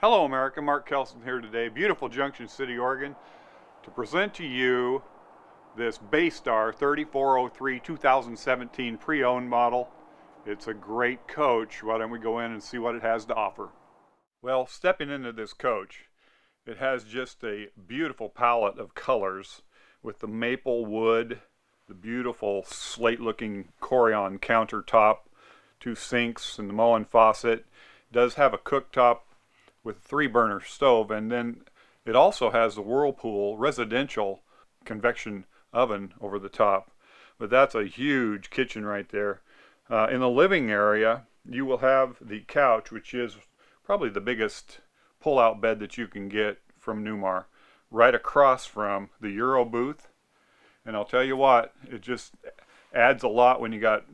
Hello America, Mark Kelson here today, beautiful Junction City, Oregon, to present to you this Bay Star 3403 2017 pre-owned model. It's a great coach. Why don't we go in and see what it has to offer? Well, stepping into this coach, it has just a beautiful palette of colors with the maple wood, the beautiful slate-looking Corian countertop, two sinks and the Moen faucet. It does have a cooktop with a 3-burner stove, and then it also has the Whirlpool residential convection oven over the top. But that's a huge kitchen right there. In the living area, you will have the couch, which is probably the biggest pull-out bed that you can get from Newmar, right across from the Euro booth. And I'll tell you what, it just adds a lot when you got,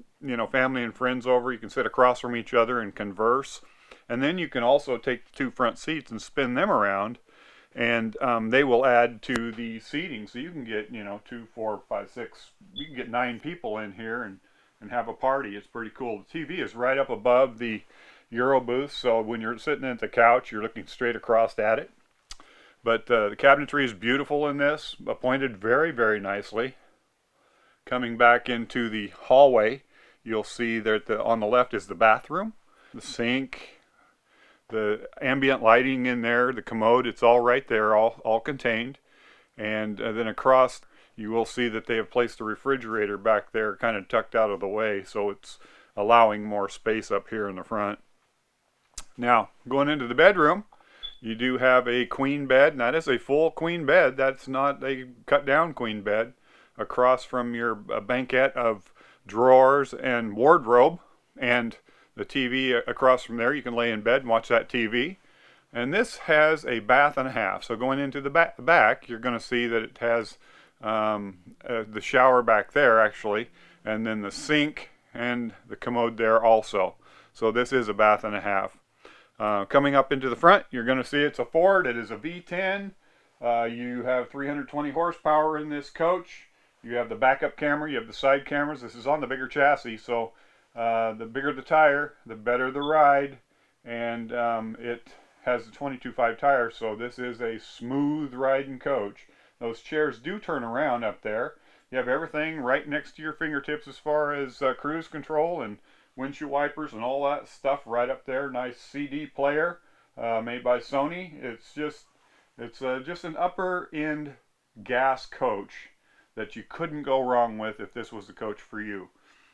family and friends over. You can sit across from each other and converse. And then you can also take the two front seats and spin them around, and they will add to the seating. So you can get, 2, 4, 5, 6, you can get 9 people in here and have a party. It's pretty cool. The TV is right up above the Euro booth, so when you're sitting at the couch, you're looking straight across at it. But the cabinetry is beautiful in this, appointed very, very nicely. Coming back into the hallway, you'll see that on the left is the bathroom, the sink, the ambient lighting in there, the commode, it's all right there, all contained. And then across, you will see that they have placed the refrigerator back there, kind of tucked out of the way, so it's allowing more space up here in the front. Now, going into the bedroom, you do have a queen bed, and that is a full queen bed. That's not a cut-down queen bed. Across from your banquette of drawers and wardrobe, and the TV across from there, you can lay in bed and watch that TV. And this has a bath and a half. So going into the back, you're going to see that it has the shower back there actually, and then the sink and the commode there also. So this is a bath and a half. Coming up into the front, you're going to see it's a Ford. It is a V10. You have 320 horsepower in this coach. You have the backup camera. You have the side cameras. This is on the bigger chassis, so the bigger the tire, the better the ride, and it has a 22.5 tire, so this is a smooth riding coach. Those chairs do turn around up there. You have everything right next to your fingertips as far as cruise control and windshield wipers and all that stuff right up there. Nice CD player made by Sony. It's just an upper end gas coach that you couldn't go wrong with if this was the coach for you.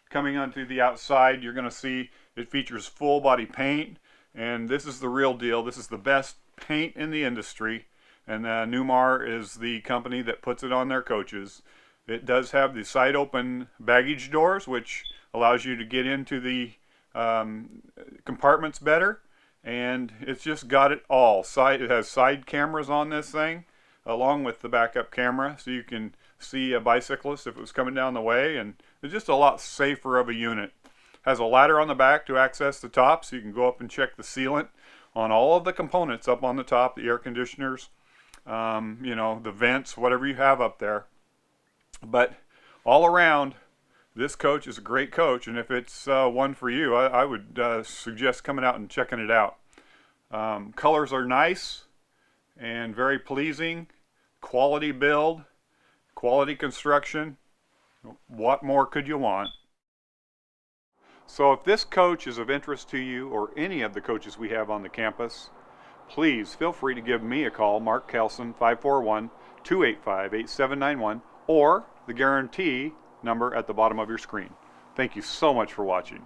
Coming onto the outside, you're going to see it features full body paint, and this is the real deal. This is the best paint in the industry, and Newmar is the company that puts it on their coaches. It does have the side open baggage doors, which allows you to get into the compartments better, and it's just got it all. It has side cameras on this thing along with the backup camera, so you can see a bicyclist if it was coming down the way, and it's just a lot safer of a unit. Has a ladder on the back to access the top, so you can go up and check the sealant on all of the components up on the top, the air conditioners, the vents, whatever you have up there. But all around, this coach is a great coach, and if it's one for you, I would suggest coming out and checking it out. Colors are nice and very pleasing. Quality build, quality construction. What more could you want? So if this coach is of interest to you, or any of the coaches we have on the campus, please feel free to give me a call, Mark Kelson, 541-285-8791, or the guarantee number at the bottom of your screen. Thank you so much for watching.